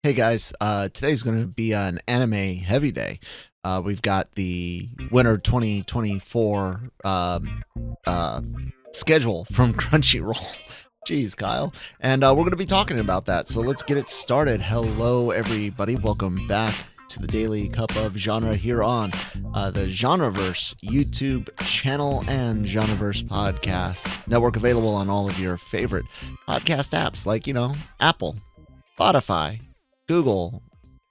Hey guys, today's going to be an anime heavy day. We've got the winter 2024 schedule from Crunchyroll. Jeez, Kyle. And we're going to be talking about that. So let's get it started. Hello, everybody. Welcome back to the Daily Cup of Genre here on the Genreverse YouTube channel and Genreverse podcast network, available on all of your favorite podcast apps like, Apple, Spotify, Google,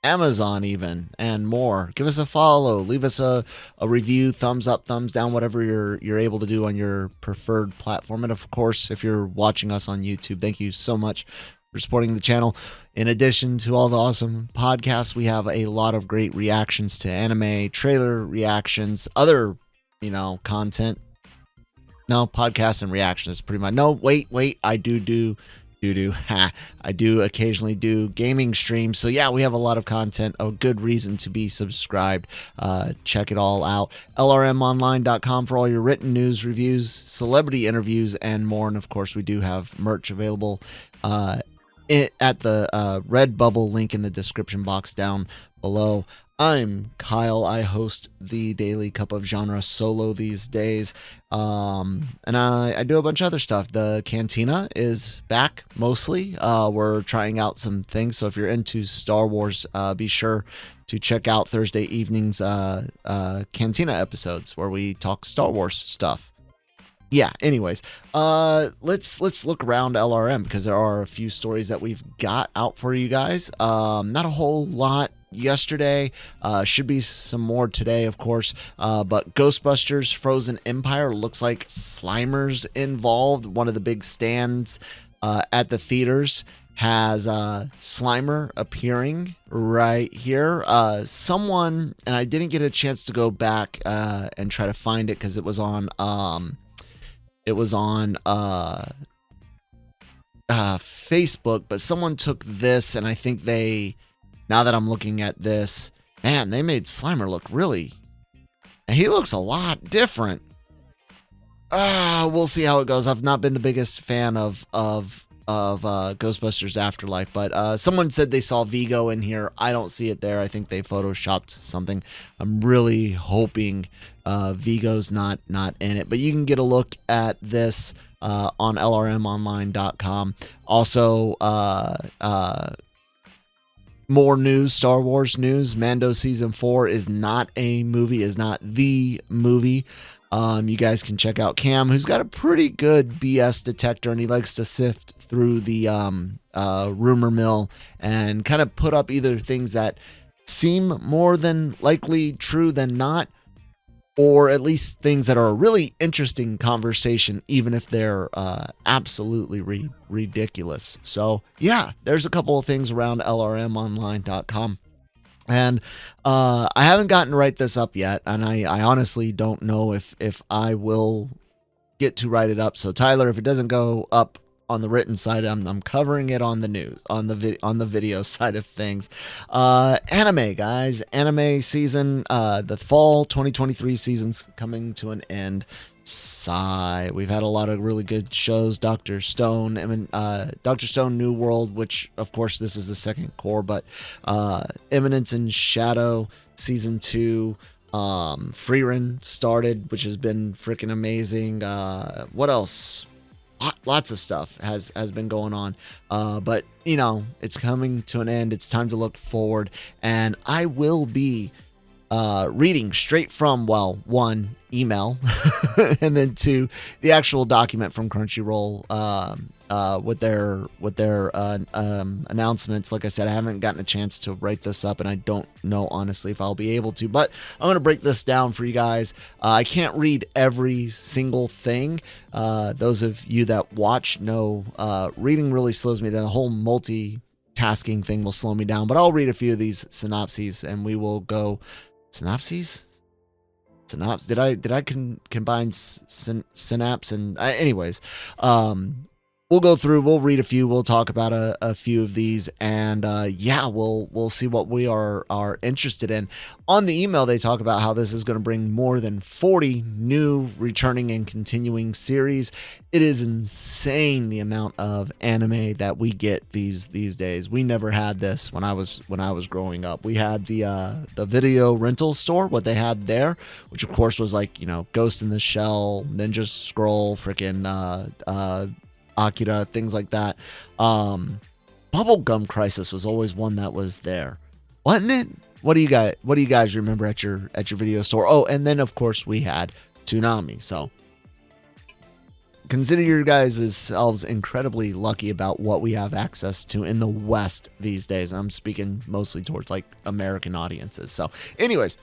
Amazon even, and more. Give us a follow, leave us a review, thumbs up, thumbs down, whatever you're able to do on your preferred platform. And of course, if you're watching us on YouTube, thank you so much for supporting the channel. In addition to all the awesome podcasts, we have a lot of great reactions to anime, trailer reactions, other, content. No, podcasts and reactions pretty much. No, wait, I do I do occasionally do gaming streams. So yeah, we have a lot of content, a good reason to be subscribed. Check it all out. LRMonline.com for all your written news, reviews, celebrity interviews, and more. And of course, we do have merch available at the Redbubble link in the description box down below. I'm Kyle. I host the Daily Cup of Genre solo these days. And I do a bunch of other stuff. The Cantina is back mostly. We're trying out some things. So if you're into Star Wars, be sure to check out Thursday evenings Cantina episodes where we talk Star Wars stuff. Yeah, anyways, let's look around LRM because there are a few stories that we've got out for you guys. Not a whole lot yesterday, should be some more today, of course, but Ghostbusters Frozen Empire looks like Slimer's involved. One of the big stands at the theaters has Slimer appearing right here. Someone, and I didn't get a chance to go back and try to find it because it was on Facebook, but someone took this, and I think now that I'm looking at this, man, they made Slimer look really, and he looks a lot different. We'll see how it goes. I've not been the biggest fan of Ghostbusters Afterlife, but someone said they saw Vigo in here. I don't see it there. I think they photoshopped something. I'm really hoping Vigo's not in it, but you can get a look at this on lrmonline.com. Also, more news, Star Wars news. Mando season 4 is not a movie, is not the movie. You guys can check out Cam, who's got a pretty good BS detector, and he likes to sift through the rumor mill and kind of put up either things that seem more than likely true than not, or at least things that are a really interesting conversation, even if they're absolutely ridiculous. So yeah, there's a couple of things around lrmonline.com. And I haven't gotten to write this up yet, and I honestly don't know if I will get to write it up. So Tyler, if it doesn't go up on the written side, I'm covering it on the news, on the video side of things. Anime, guys, anime season, the fall 2023 season's coming to an end. Sigh. We've had a lot of really good shows. Dr. Stone, Dr. Stone New World, which of course this is the second core, but Eminence in Shadow season 2. Freerun started, which has been freaking amazing. What else? Lots of stuff has been going on, but it's coming to an end. It's time to look forward, and I will be reading straight from, one, email, and then two, the actual document from Crunchyroll with their announcements. Like I said, I haven't gotten a chance to write this up, and I don't know honestly if I'll be able to, but I'm going to break this down for you guys. I can't read every single thing. Those of you that watch know reading really slows me down. The whole multitasking thing will slow me down, but I'll read a few of these synopses and we will go. Synopses? Did I combine synapse and anyways, we'll go through, we'll read a few, we'll talk about a few of these, and yeah, we'll see what we are interested in. On the email, they talk about how this is going to bring more than 40 new returning and continuing series. It is insane the amount of anime that we get these days. We never had this when I was growing up. We had the video rental store, what they had there, which of course was like, you know, Ghost in the Shell, Ninja Scroll, freaking Akira, things like that. Bubblegum Crisis was always one that was there, wasn't it? What do you guys remember at your video store? Oh, and then of course we had Toonami. So consider your guys selves incredibly lucky about what we have access to in the West these days. I'm speaking mostly towards like American audiences. So anyways,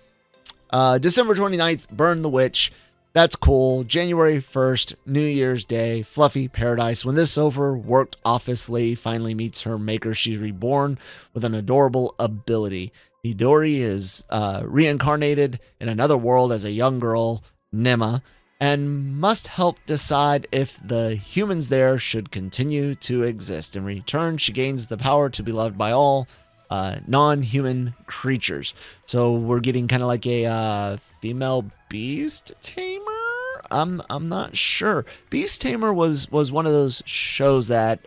December 29th, Burn the Witch. That's cool. January 1st, New Year's Day, Fluffy Paradise. When this overworked office lady finally meets her maker, she's reborn with an adorable ability. Midori is reincarnated in another world as a young girl, Nema, and must help decide if the humans there should continue to exist. In return, she gains the power to be loved by all non-human creatures. So we're getting kind of like a female beast tamer. I'm not sure. Beast Tamer was one of those shows that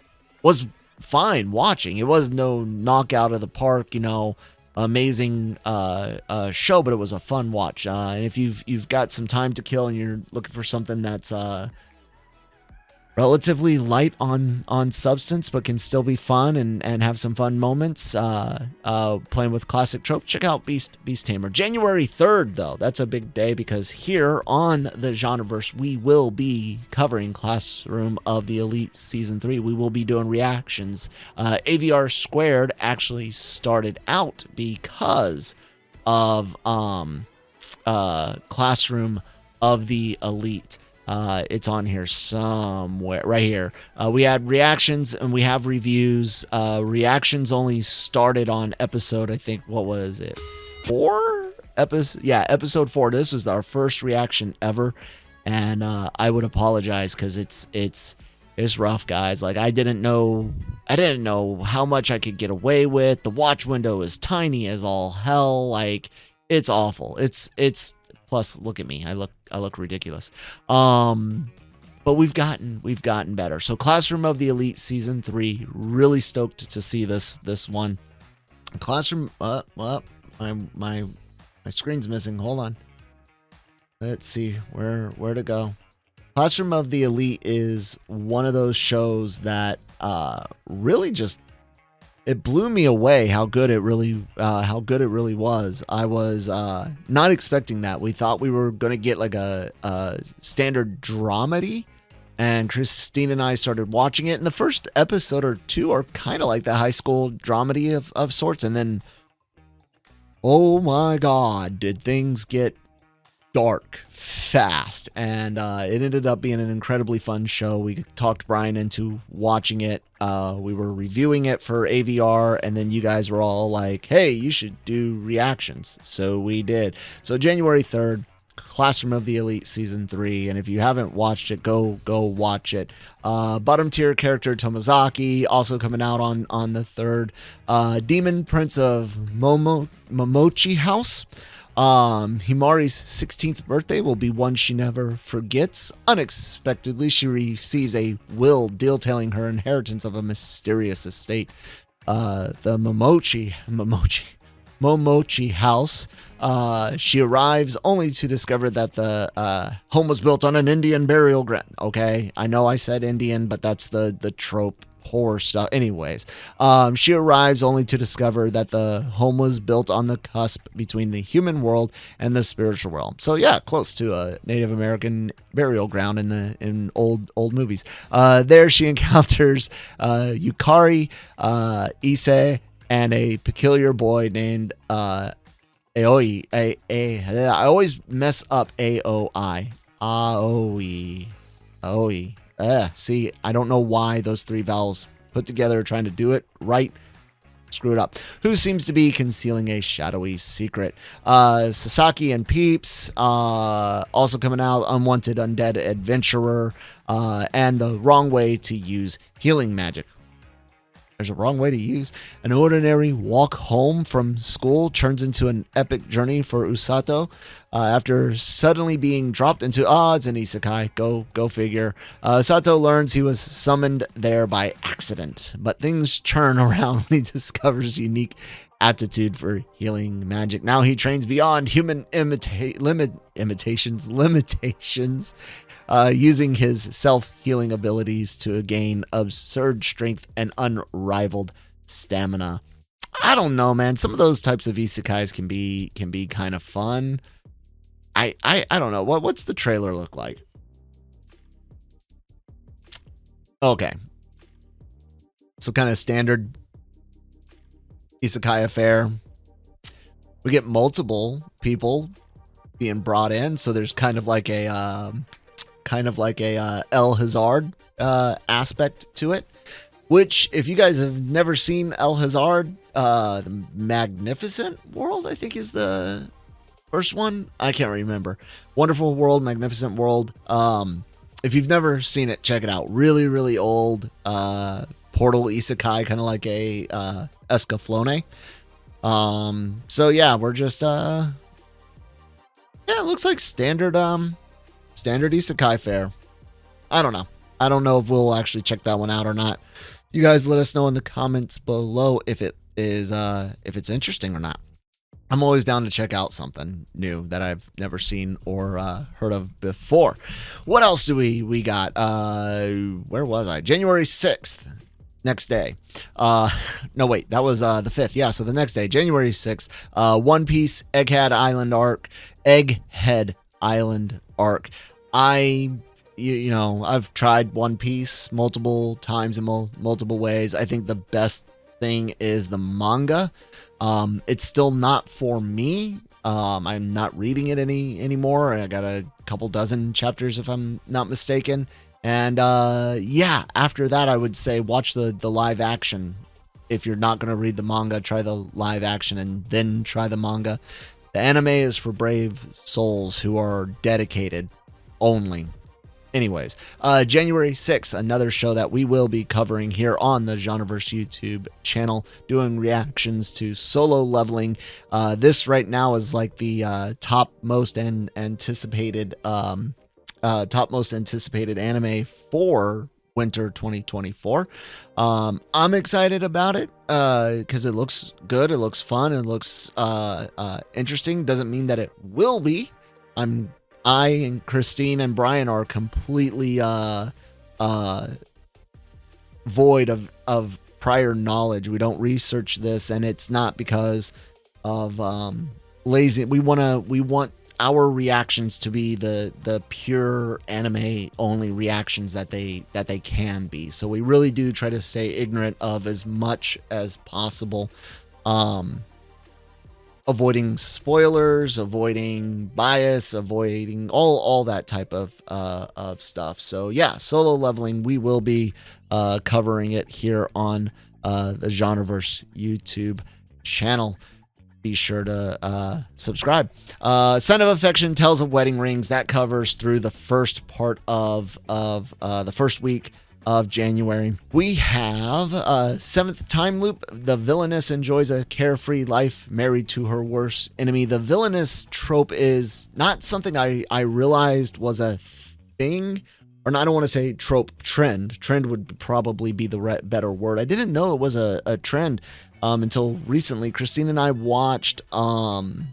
was fine watching. It was no knockout of the park, you know, amazing show, but it was a fun watch. And if you've got some time to kill and you're looking for something that's relatively light on substance, but can still be fun and have some fun moments, playing with classic tropes, check out Beast Tamer. January 3rd, though, that's a big day because here on the Genreverse, we will be covering Classroom of the Elite Season 3. We will be doing reactions. AVR Squared actually started out because of Classroom of the Elite. It's on here somewhere, right here. We had reactions and we have reviews. Reactions only started on episode, I think, what was it? 4? Episode 4. This was our first reaction ever. And I would apologize because it's rough, guys. Like I didn't know how much I could get away with. The watch window is tiny as all hell. Like it's awful. It's plus look at me. I look ridiculous. But we've gotten better. So Classroom of the Elite Season 3, really stoked to see this one. Classroom my screen's missing. Hold on. Let's see where to go. Classroom of the Elite is one of those shows that really just it blew me away how good it really was. I was not expecting that. We thought we were going to get like a standard dramedy, and Christine and I started watching it, and the first episode or two are kind of like the high school dramedy of sorts, and then oh my god, did things get dark fast. And it ended up being an incredibly fun show. We talked Brian into watching it. We were reviewing it for AVR, and then you guys were all like, hey, you should do reactions. So we did. So January 3rd, Classroom of the Elite Season 3, and if you haven't watched it, go watch it. Bottom tier character Tomazaki also coming out on the 3rd. Demon Prince of Momochi House. Himari's 16th birthday will be one she never forgets. Unexpectedly, she receives a will detailing her inheritance of a mysterious estate. The Momochi house. She arrives only to discover that the home was built on an Indian burial ground. Okay, I know I said Indian, but that's the trope. Horror stuff. Anyways, she arrives only to discover that the home was built on the cusp between the human world and the spiritual realm. So yeah, close to a Native American burial ground in old movies. There she encounters Yukari, Issei, and a peculiar boy named Aoi. I always mess up Aoi. Aoi. See, I don't know why those 3 vowels put together trying to do it right. screw it up, who seems to be concealing a shadowy secret. Sasaki and Peeps, also coming out, Unwanted Undead Adventurer, and The Wrong Way to Use Healing Magic. There's a wrong way to use. An ordinary walk home from school turns into an epic journey for Usato. After suddenly being dropped into it's an isekai. Go figure. Usato learns he was summoned there by accident, but things turn around when he discovers unique aptitude for healing magic. Now he trains beyond human limitations, using his self-healing abilities to gain absurd strength and unrivaled stamina. I don't know, man. Some of those types of isekais can be kind of fun. I don't know. What's the trailer look like? Okay. So kind of standard isekai affair. We get multiple people being brought in, so there's kind of like a El Hazard aspect to it, which, if you guys have never seen El Hazard, the Magnificent World, I think, is the first one. I can't remember. Wonderful World, Magnificent World. If you've never seen it, check it out. Really, really old portal isekai, kind of like a Escaflowne. So yeah, we're just it looks like standard isekai fare. I don't know. I don't know if we'll actually check that one out or not. You guys let us know in the comments below if it is if it's interesting or not. I'm always down to check out something new that I've never seen or heard of before. What else do we got? Where was I? January 6th. Next day. No, wait, that was the 5th. Yeah, so the next day, January 6th, One Piece Egghead Island arc. I've tried One Piece multiple times in multiple ways. I think the best thing is the manga. It's still not for me. I'm not reading it anymore. I got a couple dozen chapters, if I'm not mistaken. And after that, I would say watch the live action. If you're not going to read the manga, try the live action and then try the manga. The anime is for brave souls who are dedicated only. Anyways, January 6th, another show that we will be covering here on the Genreverse YouTube channel, doing reactions to Solo Leveling. This right now is like the top most anticipated anime for winter 2024. I'm excited about it because it looks good, it looks fun, it looks interesting. Doesn't mean that it will be. I and Christine and Brian are completely void of prior knowledge. We don't research this, and it's not because of lazy. We want our reactions to be the pure anime only reactions that they can be. So we really do try to stay ignorant of as much as possible. Avoiding spoilers, avoiding bias, avoiding all that type of stuff. So yeah, Solo Leveling, we will be covering it here on the Genreverse YouTube channel. Be sure to subscribe. Sign of Affection, Tales of Wedding Rings, that covers through the first part of the first week of January. We have Seventh Time Loop. The villainess enjoys a carefree life married to her worst enemy. The villainess trope is not something I realized was a thing, or not, I don't want to say trope, trend. Trend would probably be the better word. I didn't know it was a trend until recently. Christine and I watched I'm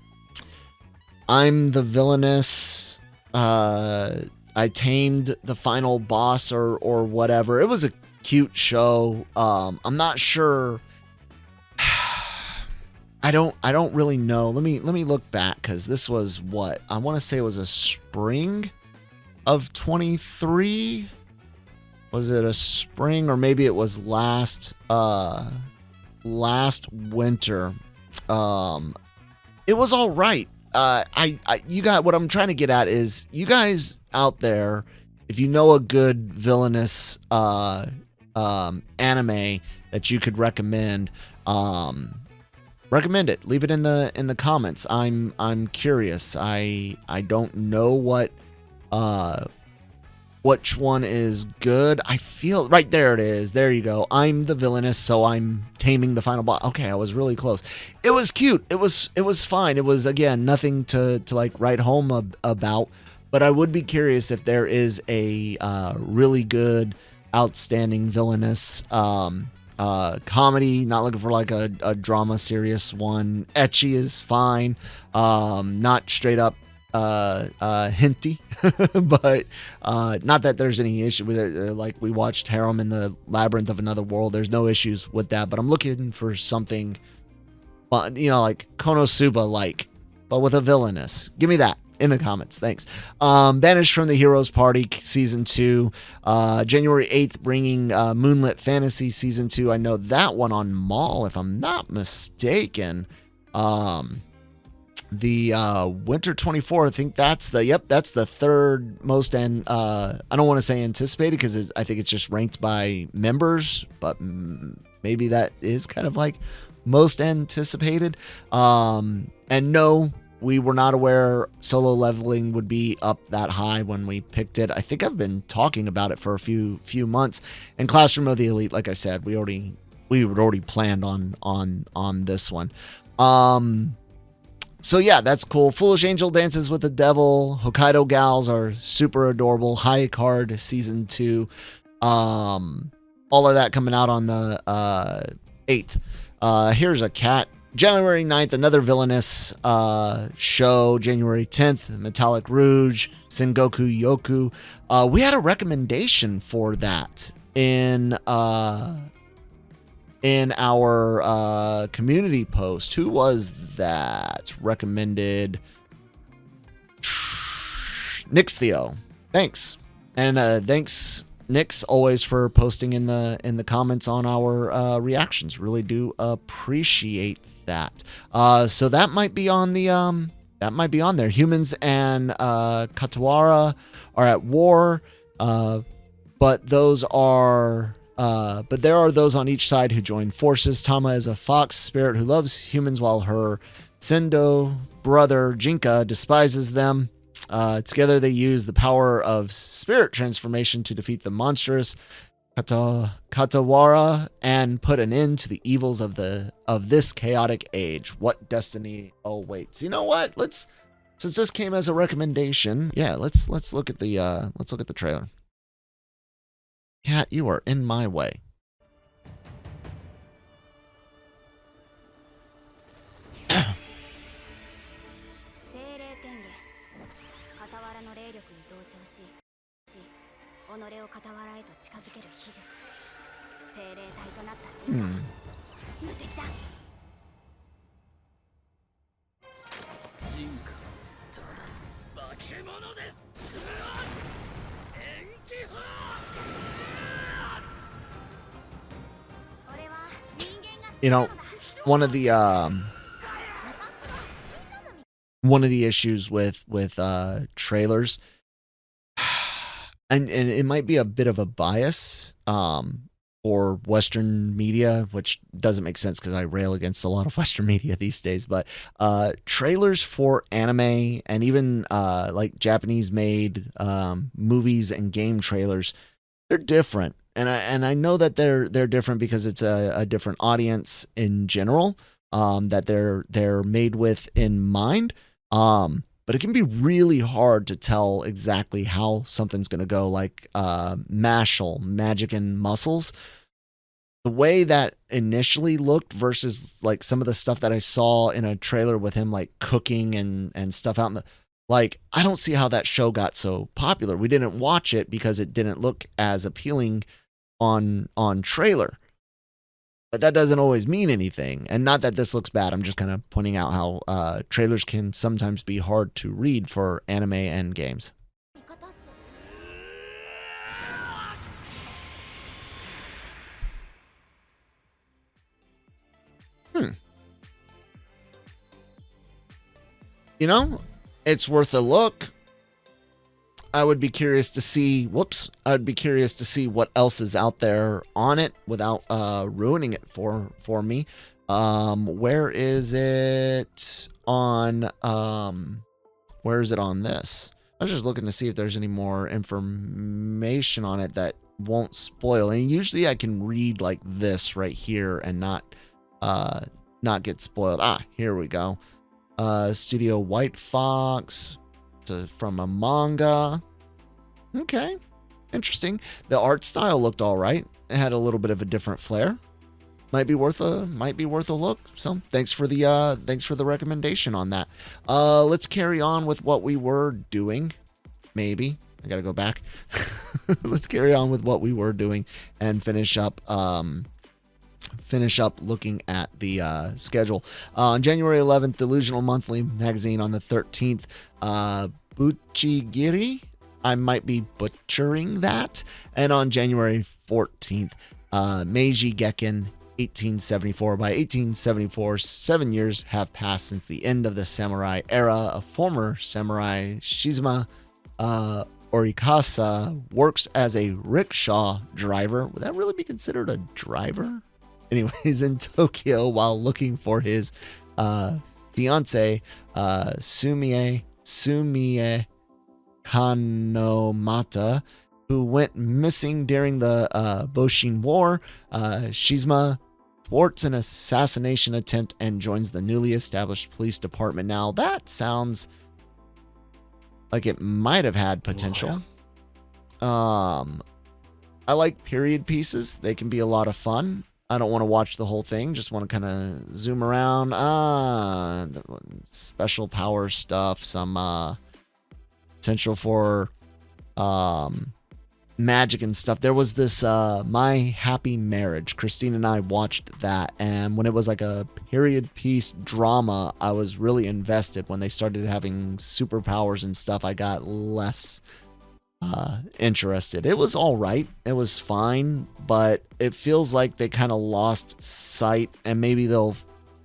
the Villainess. I Tamed the Final Boss or whatever. It was a cute show. I'm not sure. I don't really know. Let me look back, because this was what I want to say was a spring of 23. Was it a spring, or maybe it was last winter? It was all right. You got what I'm trying to get at is, you guys out there, if you know a good villainous anime that you could recommend, Recommend it. Leave it in the comments. I'm curious. I don't know which one is good. I feel right there it is. There you go. I'm the villainess, so I'm taming the final boss. Okay, I was really close. It was cute. It was fine. It was, again, nothing to like write home about, but I would be curious if there is a really good, outstanding villainess comedy. Not looking for like a drama serious one. Ecchi is fine. Not straight up hinty, but not that there's any issue with it. Like we watched Harem in the Labyrinth of Another World. There's no issues with that, but I'm looking for something fun, like Konosuba like, but with a villainess. Give me that in the comments. Thanks. Banished from the Heroes Party Season 2. January 8th, bringing Moonlit Fantasy Season 2. I know that one on Mall, if I'm not mistaken. The Winter 24, I think that's the third most, and I don't want to say anticipated because I think it's just ranked by members, but maybe that is kind of like most anticipated. And no, we were not aware Solo Leveling would be up that high when we picked it. I think I've been talking about it for a few months. And Classroom of the Elite, like I said, we were already planned on this one. So yeah, that's cool. Foolish Angel Dances with the Devil. Hokkaido Gals are super adorable. High Card Season 2. All of that coming out on the 8th. Here's a cat. January 9th, another villainous show. January 10th, Metallic Rouge. Sengoku Yoku. We had a recommendation for that in our community post. Who was that recommended? Nix Theo. Thanks. And thanks Nix always for posting in the comments on our reactions. Really do appreciate that. So that might be on there. Humans and Katawara are at war, but there are those on each side who join forces. Tama is a fox spirit who loves humans while her Sendo brother Jinka despises them. Together they use the power of spirit transformation to defeat the monstrous Katawara and put an end to the evils of this chaotic age. What destiny awaits? You know what? Since this came as a recommendation, yeah, let's look at the trailer. Cat, you are in my way. One of the issues with trailers, and it might be a bit of a bias for Western media, which doesn't make sense because I rail against a lot of Western media these days, but trailers for anime and even like Japanese made movies and game trailers, they're different. And I know that they're different because it's a different audience in general that they're made with in mind. But it can be really hard to tell exactly how something's going to go, like Mashal, Magic and Muscles. The way that initially looked versus like some of the stuff that I saw in a trailer with him like cooking and stuff out in the... Like, I don't see how that show got so popular. We didn't watch it because it didn't look as appealing on trailer. But that doesn't always mean anything. And not that this looks bad. I'm just kind of pointing out how trailers can sometimes be hard to read for anime and games. It's worth a look. I would be curious to see, I'd be curious to see what else is out there on it without ruining it for me. Where is it on where is it on this? I was just looking to see if there's any more information on it that won't spoil. And usually I can read like this right here and not get spoiled. Here we go. Studio White Fox from a manga. Okay. Interesting. The art style looked all right. It had a little bit of a different flair. Might be worth a look. So thanks for the recommendation on that. Let's carry on with what we were doing. Maybe I gotta go back. Let's carry on with what we were doing and finish up looking at the schedule. On January 11th, Delusional Monthly magazine. On the 13th, Buchigiri. I might be butchering that. And on January 14th, Meiji Gekken 1874. By 1874, 7 years have passed since the end of the samurai era. A former samurai, Shizuma Orikasa, works as a rickshaw driver. Would that really be considered a driver? Anyways, in Tokyo while looking for his fiance, Sumie Kanomata, who went missing during the Boshin War. Shizuma thwarts an assassination attempt and joins the newly established police department. Now, that sounds like it might have had potential. I like period pieces. They can be a lot of fun. I don't want to watch the whole thing. Just want to kind of zoom around. Special power stuff. Some potential for magic and stuff. There was this My Happy Marriage. Christine and I watched that, and when it was like a period piece drama, I was really invested. When they started having superpowers and stuff, I got less interested. It was all right. It was fine, but it feels like they kind of lost sight, and maybe they'll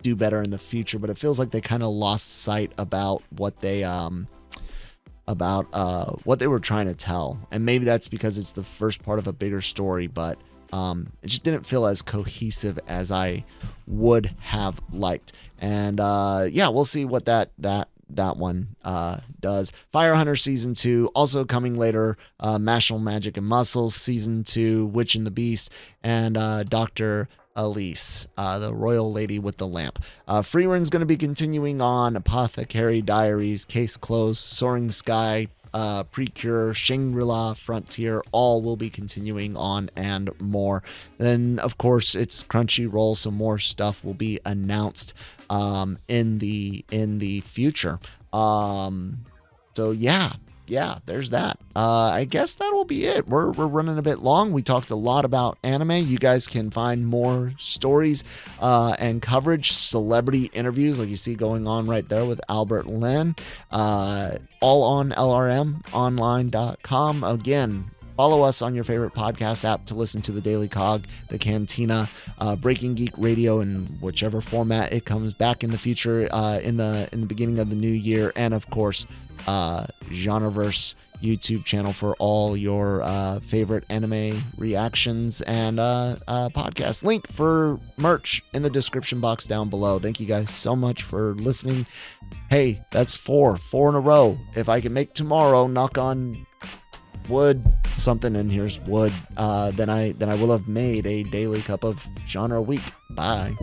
do better in the future, but it feels like they kind of lost sight about what they were trying to tell. And maybe that's because it's the first part of a bigger story, but it just didn't feel as cohesive as I would have liked. And yeah, we'll see what that one does. Fire Hunter Season 2, also coming later. Martial Magic and Muscles Season 2, Witch and the Beast, and Dr. Elise, the royal lady with the lamp. Free Run's going to be continuing on. Apothecary Diaries, Case Closed, Soaring Sky, Precure, Shangri-La, Frontier, all will be continuing on and more. Then, of course, it's Crunchyroll, so more stuff will be announced in the future. So yeah, there's that. I guess that'll be it. We're running a bit long. We talked a lot about anime. You guys can find more stories and coverage, celebrity interviews like you see going on right there with Albert Lin, all on lrmonline.com. Again, follow us on your favorite podcast app to listen to the Daily COG, the Cantina, Breaking Geek Radio in whichever format it comes back in the future, in the beginning of the new year, and of course, Genreverse YouTube channel for all your favorite anime reactions and podcasts. Link for merch in the description box down below. Thank you guys so much for listening. Hey, that's four in a row. If I can make tomorrow, knock on wood, something in here's wood, then I will have made a daily cup of genre a week. Bye.